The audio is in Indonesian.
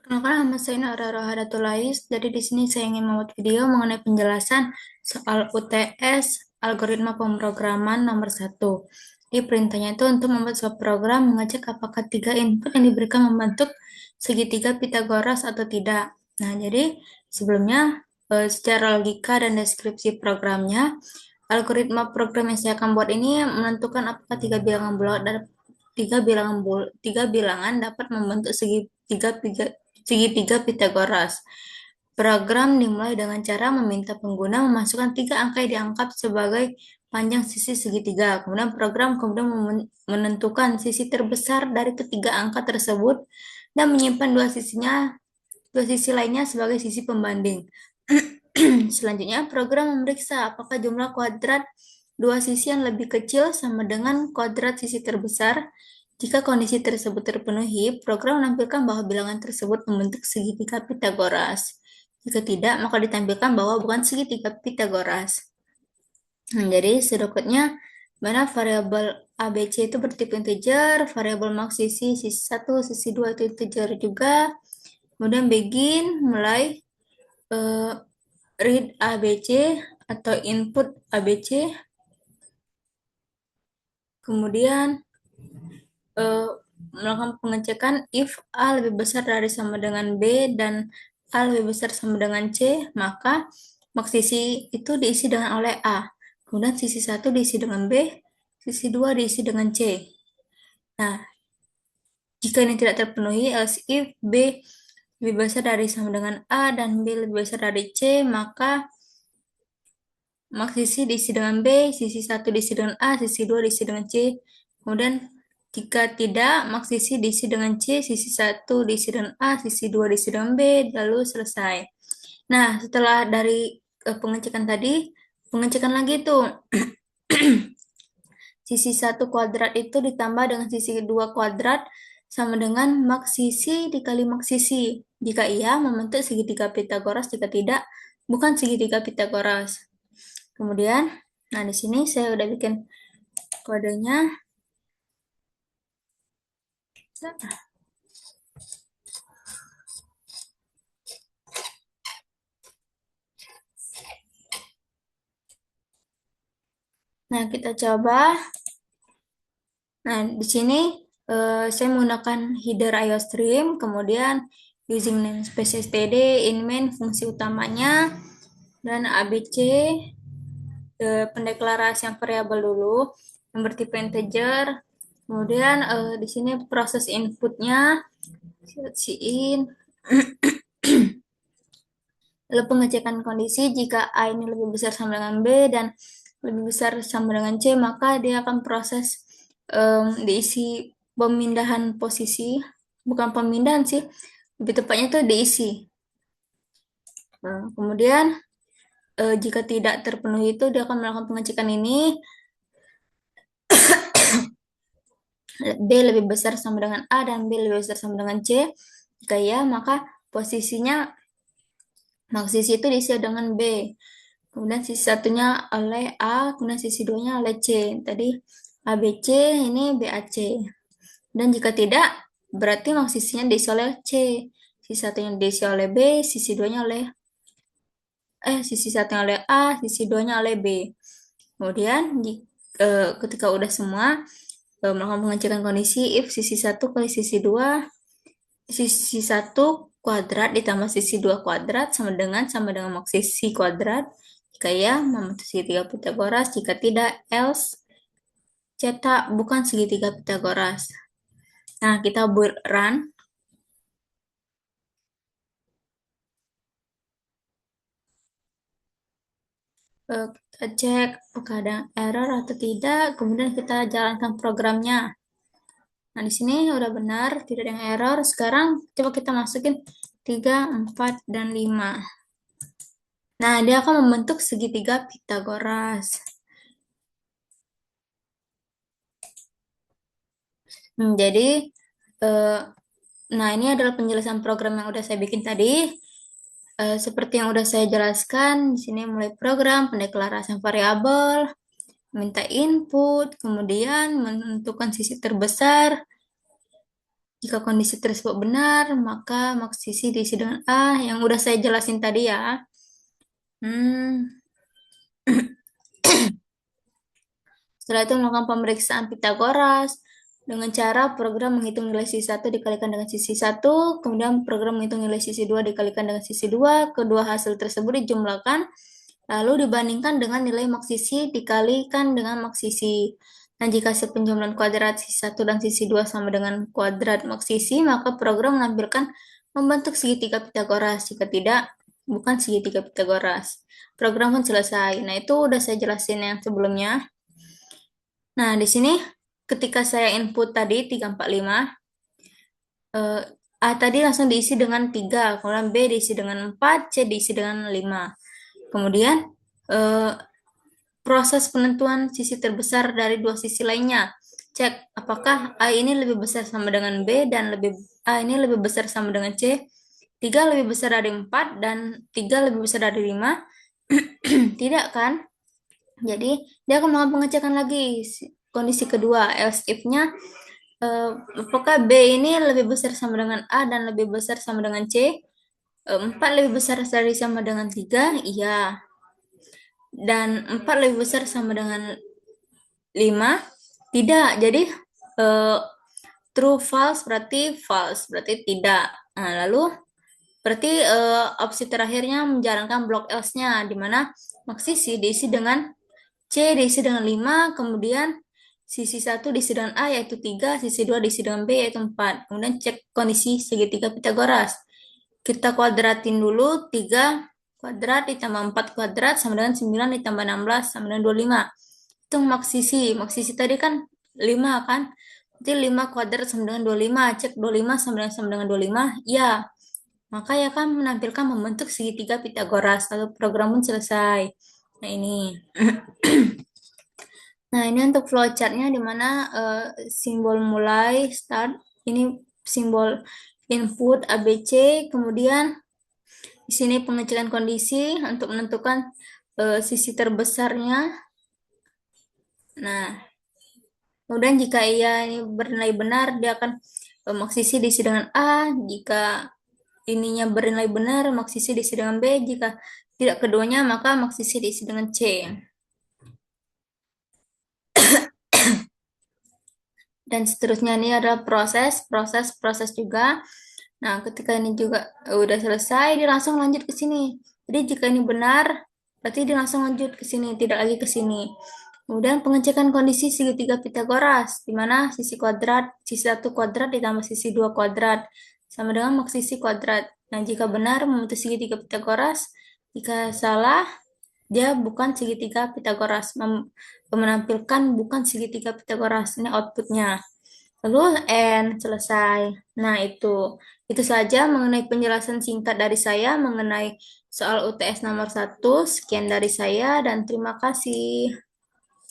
Perkenalkan, nama saya Nara Rohadatulais. Jadi di sini saya ingin membuat video mengenai penjelasan soal UTS algoritma pemrograman nomor 1. Di perintahnya itu untuk membuat sebuah program mengecek apakah tiga input yang diberikan membentuk segitiga Pythagoras atau tidak. Nah, jadi sebelumnya secara logika dan deskripsi programnya, algoritma program yang saya akan buat ini menentukan apakah tiga bilangan dapat membentuk segitiga Pythagoras. Program dimulai dengan cara meminta pengguna memasukkan tiga angka yang dianggap sebagai panjang sisi segitiga. Kemudian program menentukan sisi terbesar dari ketiga angka tersebut dan menyimpan dua sisi lainnya sebagai sisi pembanding. Selanjutnya, program memeriksa apakah jumlah kuadrat dua sisi yang lebih kecil sama dengan kuadrat sisi terbesar. Jika kondisi tersebut terpenuhi, program menampilkan bahwa bilangan tersebut membentuk segitiga Pythagoras. Jika tidak, maka ditampilkan bahwa bukan segitiga Pythagoras. Jadi, sedoketnya, mana variabel ABC itu bertipe integer, variabel max sisi 1, sisi 2 itu integer juga. Kemudian begin, mulai read ABC atau input ABC. Kemudian melakukan pengecekan if A lebih besar dari sama dengan B dan A lebih besar sama dengan C, maka max sisi itu diisi dengan oleh A. Kemudian sisi 1 diisi dengan B, sisi 2 diisi dengan C. Nah, jika ini tidak terpenuhi, else if B lebih besar dari sama dengan A dan B lebih besar dari C, maka max sisi diisi dengan B, sisi 1 diisi dengan A, sisi 2 diisi dengan C. Kemudian jika tidak, max sisi diisi dengan C, sisi 1 diisi dengan A, sisi 2 diisi dengan B, lalu selesai. Nah, setelah dari pengecekan tadi, pengecekan lagi tuh. Sisi 1 kuadrat itu ditambah dengan sisi 2 kuadrat sama dengan max sisi dikali max sisi. Jika iya, membentuk segitiga Pythagoras. Jika tidak, bukan segitiga Pythagoras. Kemudian, nah di sini saya udah bikin kodenya. Nah, kita coba. Nah, di sini saya menggunakan header IOStream, kemudian using namespace std, in main fungsi utamanya, dan ABC, pendeklarasian variabel dulu, yang bertipe integer. Kemudian di sini proses inputnya, in, lalu pengecekan kondisi jika A ini lebih besar sama dengan B dan lebih besar sama dengan C, maka dia akan proses diisi pemindahan posisi, bukan pemindahan sih, lebih tepatnya itu diisi. Kemudian jika tidak terpenuhi itu dia akan melakukan pengecekan ini, B lebih besar sama dengan A dan B lebih besar sama dengan C. Jika ya, maka posisinya max sisi itu diisi dengan B. Kemudian sisi satunya oleh A, kemudian sisi 2-nya oleh C. Tadi ABC, ini BAC. Dan jika tidak, berarti max sisinya diisi oleh C. Sisi satunya diisi oleh B, sisi 2-nya oleh sisi satunya oleh A, sisi 2-nya oleh B. Kemudian ketika udah semua melakukan pengecekan kondisi if sisi 1 kali sisi 2, sisi 1 kuadrat ditambah sisi 2 kuadrat sama dengan max sisi kuadrat. Jika ya, membentuk segitiga Pythagoras. Jika tidak, else cetak bukan segitiga Pythagoras. Nah, kita buat run. Kita cek apakah ada error atau tidak, kemudian kita jalankan programnya. Nah, di sini udah benar, tidak ada yang error. Sekarang coba kita masukin 3, 4, dan 5. Nah, dia akan membentuk segitiga Pythagoras. Jadi, nah ini adalah penjelasan program yang udah saya bikin tadi. Seperti yang udah saya jelaskan, di sini mulai program, pendeklarasian variabel, minta input, kemudian menentukan sisi terbesar, Jika kondisi tersebut benar, maka maksisi diisi dengan A yang udah saya jelasin tadi ya. Hmm. Setelah itu melakukan pemeriksaan Pitagoras dengan cara program menghitung nilai sisi 1 dikalikan dengan sisi 1, kemudian program menghitung nilai sisi 2 dikalikan dengan sisi 2, kedua hasil tersebut dijumlahkan, lalu dibandingkan dengan nilai maksisi dikalikan dengan maksisi. Dan jika hasil penjumlahan kuadrat sisi 1 dan sisi 2 sama dengan kuadrat maksisi, maka program menampilkan membentuk segitiga Pitagoras. Jika tidak, bukan segitiga Pitagoras. Program pun selesai. Nah, itu udah saya jelasin yang sebelumnya. Nah, di sini ketika saya input tadi 345, A tadi langsung diisi dengan 3, kemudian B diisi dengan 4, C diisi dengan 5. Kemudian eh, proses penentuan sisi terbesar dari dua sisi lainnya. Cek apakah A ini lebih besar sama dengan B dan A ini lebih besar sama dengan C. 3 lebih besar dari 4 dan 3 lebih besar dari 5. Tidak kan? Jadi dia akan melakukan pengecekan lagi kondisi kedua, else if-nya apakah B ini lebih besar sama dengan A dan lebih besar sama dengan C? 4 lebih besar dari sama dengan 3? Iya. Dan 4 lebih besar sama dengan 5? Tidak. Jadi eh, true false berarti tidak. Nah, lalu berarti opsi terakhirnya menjalankan block else-nya di mana maksisi diisi dengan C diisi dengan 5, kemudian sisi 1 diisi dengan A yaitu 3, sisi 2 diisi dengan B yaitu 4. Kemudian cek kondisi segitiga Pitagoras. Kita kuadratin dulu 3 kuadrat ditambah 4 kuadrat sama dengan 9 ditambah 16 sama dengan 25. Hitung maksisi. Maksisi tadi kan 5 kan? Berarti 5 kuadrat sama dengan 25. Cek 25 sama dengan 25. Ya. Maka ya kan menampilkan membentuk segitiga Pitagoras. Lalu program pun selesai. Nah ini. Nah, ini untuk flowchartnya di mana simbol mulai, start, ini simbol input ABC, kemudian di sini pengecekan kondisi untuk menentukan sisi terbesarnya. Nah, kemudian jika ia ini bernilai benar, dia akan maksisi diisi dengan A, jika ininya bernilai benar, maksisi diisi dengan B, jika tidak keduanya, maka maksisi diisi dengan C. Dan seterusnya ini adalah proses juga. Nah, ketika ini juga udah selesai, dia langsung lanjut ke sini. Jadi jika ini benar, berarti dia langsung lanjut ke sini, tidak lagi ke sini. Kemudian pengecekan kondisi segitiga Pitagoras, di mana sisi 1 kuadrat ditambah sisi 2 kuadrat, sama dengan maksisi kuadrat. Nah, jika benar membentuk segitiga Pitagoras, jika salah, dia bukan segitiga Pitagoras, menampilkan bukan segitiga Pitagoras. Ini outputnya. Lalu N selesai. Nah, itu saja mengenai penjelasan singkat dari saya mengenai soal UTS nomor 1. Sekian dari saya dan terima kasih.